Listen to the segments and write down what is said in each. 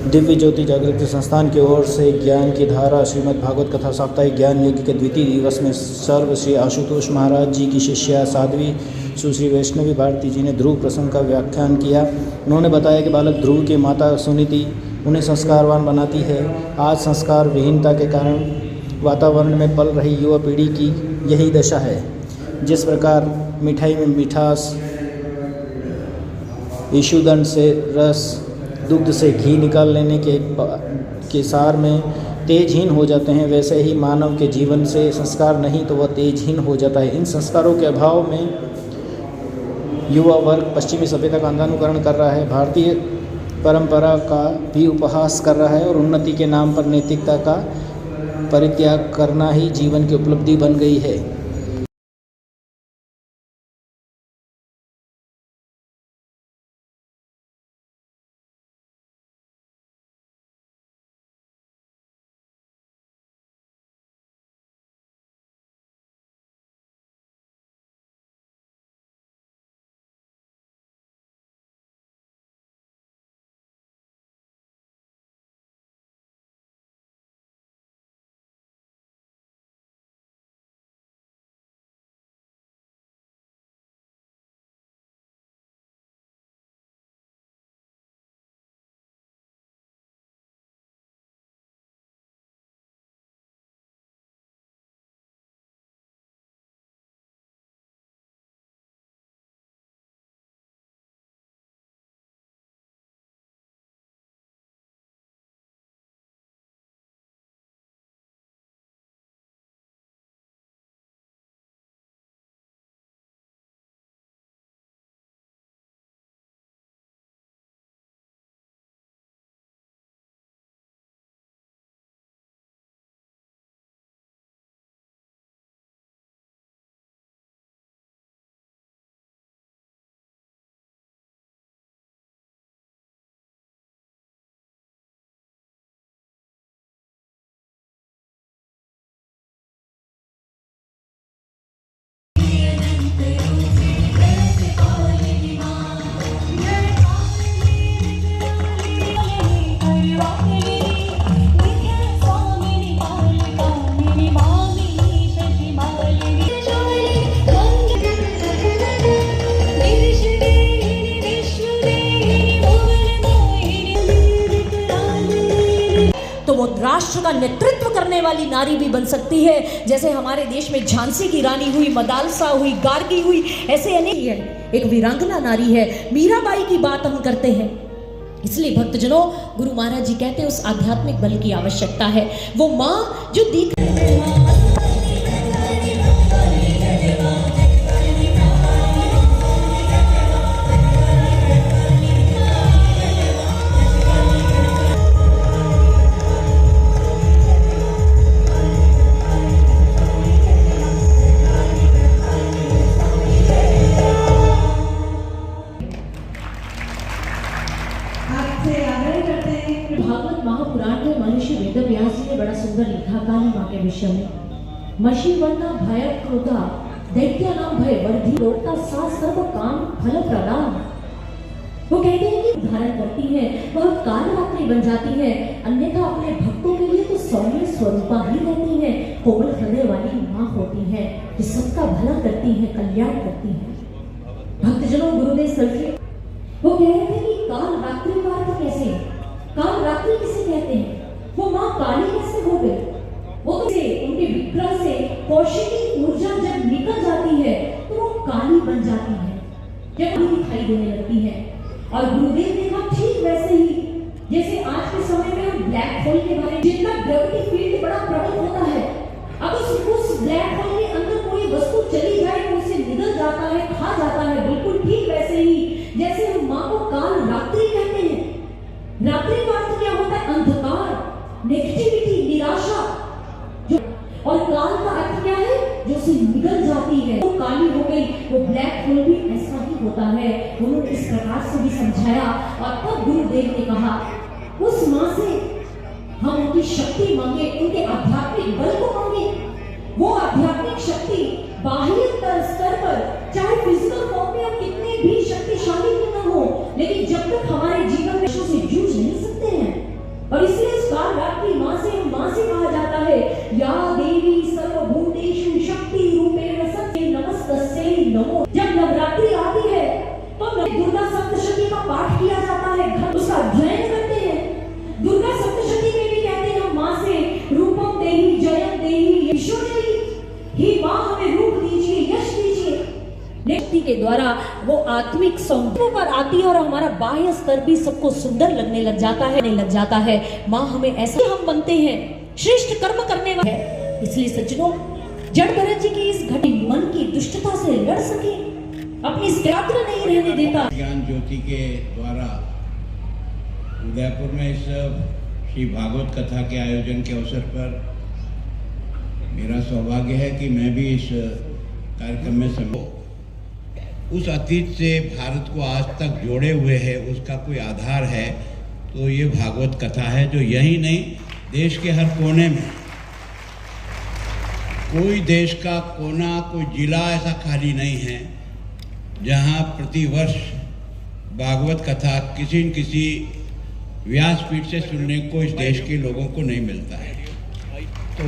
दिव्य ज्योति जागृति संस्थान की ओर से ज्ञान की धारा श्रीमद् भागवत कथा साप्ताहिक ज्ञान यज्ञ के द्वितीय दिवस में सर्व श्री आशुतोष महाराज जी की शिष्या साध्वी सुश्री वैष्णवी भारती जी ने ध्रुव प्रसंग का व्याख्यान किया। उन्होंने बताया कि बालक ध्रुव की माता सुनीति उन्हें संस्कारवान बनाती है। आज संस्कार विहीनता के कारण वातावरण में पल रही युवा पीढ़ी की यही दशा है। जिस प्रकार मिठाई में मिठास, ईशुदंड से रस, दुग्ध से घी निकाल लेने के सार में तेजहीन हो जाते हैं, वैसे ही मानव के जीवन से संस्कार नहीं तो वह तेजहीन हो जाता है। इन संस्कारों के अभाव में युवा वर्ग पश्चिमी सभ्यता का अंधानुकरण कर रहा है, भारतीय परंपरा का भी उपहास कर रहा है और उन्नति के नाम पर नैतिकता का परित्याग करना ही जीवन की उपलब्धि बन गई है। राष्ट्र का नेतृत्व करने वाली नारी भी बन सकती है। जैसे हमारे देश में झांसी की रानी हुई, मदालसा हुई, गार्गी हुई, ऐसे अनेक है। एक वीरांगना नारी है, मीराबाई की बात हम करते हैं। इसलिए भक्तजनों, गुरु महाराज जी कहते हैं उस आध्यात्मिक बल की आवश्यकता है। वो माँ जो दिख भागवत महापुराण में महर्षि वेदव्यास जी ने बड़ा सुंदर लिखा काली माँ के विषय में। मशी वर्णा भय क्रोधा दैत्य नाम भय वर्धि लोटता सा सर्व काम फल प्रदान। वो कहते हैं कि धारण करती है, वह कालरात्रि बन जाती है, अन्यथा अपने भक्तों के लिए तो सौम्य स्वरूपा ही रहती है। कोमल हृदय वाली माँ होती है कि सबका भला करती है, कल्याण करती है। भक्तजनों, गुरुदेव सल्फे वो कह रहे थे कि काल रात्रि का अर्थ कैसे, काल रात्रि किसे कहते हैं? वो माँ काली कैसे हो गई? वो तो उनके विग्रह से कौशिकी ऊर्जा जब निकल जाती है तो वो काली बन जाती है, जब वो दिखाई देने लगती है। और गुरुदेव ने कहा ठीक वैसे ही जैसे आज के समय में हम ब्लैक होल के बारे में, जिनका ग्रेविटी फील्ड बड़ा प्रबल होता है, अगर उस ब्लैक होल के अंदर कोई वस्तु चली जाए तो उसे निगल जाता है, खा जाता है। बिल्कुल ठीक वैसे ही जैसे हम माँ को काल रात्रि कहते हैं। रात्रि का अर्थ क्या होता है? अंधकार, नेगेटिविटी, निराशा। जो और काल का अर्थ क्या है? जो से निगल जाती है, वो काली हो गई। वो ब्लैक होल भी ऐसा ही होता है। उन्होंने इस प्रकार से भी समझाया। और तब गुरुदेव ने कहा उस माँ से हम उनकी शक्ति मांगे, उनके आध्यात्मिक बल को मांगे। वो आध्यात्मिक शक्ति बाह्य स्तर पर, चाहे फिजिकल फॉर्म में हम कितने भी शक्तिशाली क्यों न हो, लेकिन जब तक हमारे जीवन में से जूझ नहीं सकते हैं, द्वारा वो आत्मिक सौंदर्य पर आती है और हमारा बाह्य स्तर भी सबको सुंदर लगने लग जाता है। माँ हमें ऐसे हम बनते हैं श्रेष्ठ कर्म करने वाले हैं। इसलिए सज्जनों, जड़ भरत जी की इस घटी मन की दुष्टता से लड़ सके, अपनी स्त्राद्र नहीं रहने देता। ज्ञान ज्योति के द्वारा उदयपुर में इस श्री भागवत कथा के आयोजन के अवसर पर मेरा सौभाग्य है कि मैं भी इस कार्यक्रम में उस अतीत से भारत को आज तक जोड़े हुए है, उसका कोई आधार है तो ये भागवत कथा है, जो यही नहीं देश के हर कोने में, कोई देश का कोना, कोई जिला ऐसा खाली नहीं है जहाँ प्रतिवर्ष भागवत कथा किसी न किसी व्यासपीठ से सुनने को इस देश के लोगों को नहीं मिलता है। तो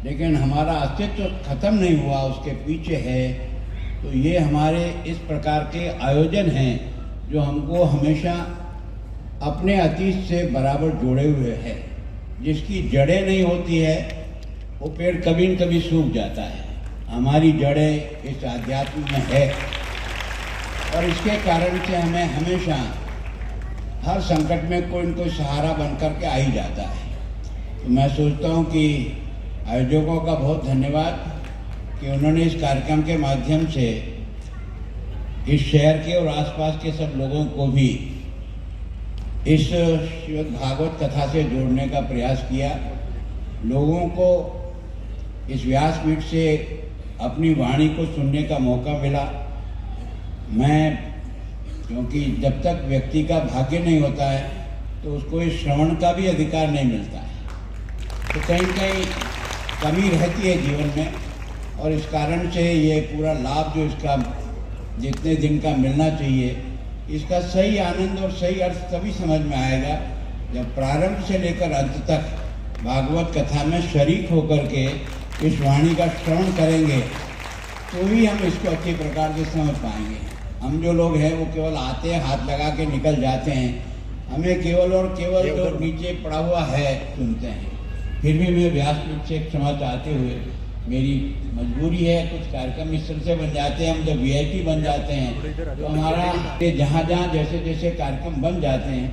लेकिन हमारा अस्तित्व खत्म नहीं हुआ, उसके पीछे है। तो ये हमारे इस प्रकार के आयोजन हैं जो हमको हमेशा अपने अतीत से बराबर जोड़े हुए हैं। जिसकी जड़ें नहीं होती है वो पेड़ कभी न कभी सूख जाता है। हमारी जड़ें इस आध्यात्म में है और इसके कारण से हमें हमेशा हर संकट में कोई न कोई सहारा बनकर के आ ही जाता है। तो मैं सोचता हूँ कि आयोजकों का बहुत धन्यवाद कि उन्होंने इस कार्यक्रम के माध्यम से इस शहर के और आसपास के सब लोगों को भी इस श्रीमद् भागवत कथा से जोड़ने का प्रयास किया। लोगों को इस व्यासपीठ से अपनी वाणी को सुनने का मौका मिला। क्योंकि जब तक व्यक्ति का भाग्य नहीं होता है तो उसको इस श्रवण का भी अधिकार नहीं मिलता है, तो कहीं कहीं कमी रहती है जीवन में। और इस कारण से ये पूरा लाभ जो इसका जितने दिन का मिलना चाहिए, इसका सही आनंद और सही अर्थ तभी समझ में आएगा जब प्रारंभ से लेकर अंत तक भागवत कथा में शरीक होकर के इस वाणी का श्रवण करेंगे, तो ही हम इसको अच्छी प्रकार से समझ पाएंगे। हम जो लोग हैं वो केवल आते हैं, हाथ लगा के निकल जाते हैं। हमें केवल और केवल जो नीचे पड़ा हुआ है सुनते हैं। फिर भी मैं व्यासपीठ से क्षमा चाहते हुए, मेरी मजबूरी है, कुछ कार्यक्रम इस तरह से बन जाते हैं, हम जब वीआईपी बन जाते हैं तो हमारा जहाँ जहाँ जैसे जैसे कार्यक्रम बन जाते हैं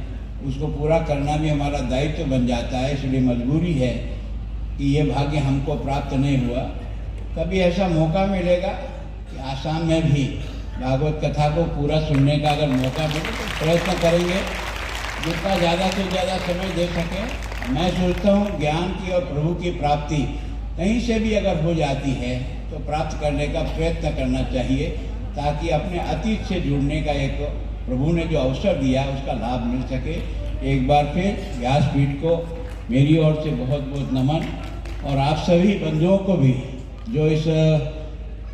उसको पूरा करना भी हमारा दायित्व बन जाता है। इसलिए मजबूरी है कि ये भाग्य हमको प्राप्त नहीं हुआ। कभी ऐसा मौका मिलेगा कि आसाम में भी भागवत कथा को पूरा सुनने का अगर मौका मिले तो प्रयत्न करेंगे, जितना ज़्यादा से ज़्यादा समय दे सकें। मैं सोचता हूँ ज्ञान की और प्रभु की प्राप्ति कहीं से भी अगर हो जाती है तो प्राप्त करने का प्रयत्न करना चाहिए, ताकि अपने अतीत से जुड़ने का एक प्रभु ने जो अवसर दिया उसका लाभ मिल सके। एक बार फिर व्यासपीठ को मेरी ओर से बहुत बहुत नमन, और आप सभी बंधुओं को भी जो इस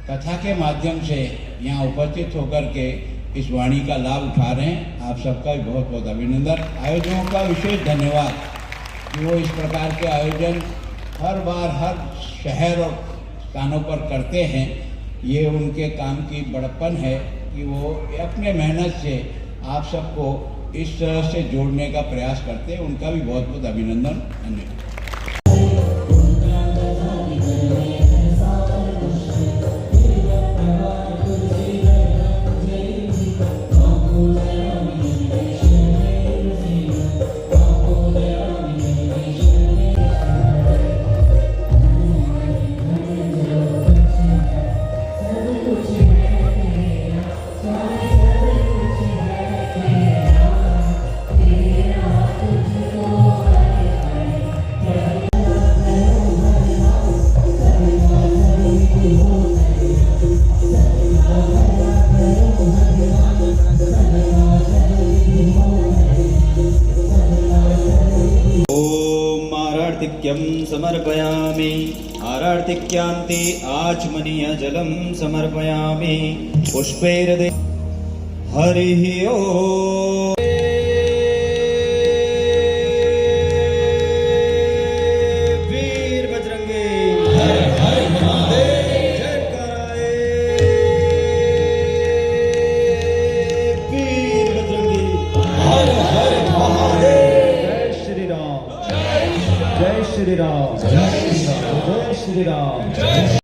कथा के माध्यम से यहाँ उपस्थित होकर के इस वाणी का लाभ उठा रहे हैं, आप सबका भी बहुत बहुत अभिनंदन। आयोजकों का विशेष धन्यवाद कि वो इस प्रकार के आयोजन हर बार हर शहर और स्थानों पर करते हैं। ये उनके काम की बड़प्पन है कि वो अपने मेहनत से आप सबको इस तरह से जोड़ने का प्रयास करते हैं। उनका भी बहुत बहुत अभिनंदन, धन्यवाद। समर्पयामि। आरार्तिक्यान्ते आचमनीय जलं समर्पयामि। पुष्पैर्दे हरिः ओम्। वीर बजरंगी हर हर महादेव। जयकाराय वीर बजरंगी हर हर महादेव। जय श्री राम, जय श्री राम, जय श्री राम, जय श्री राम।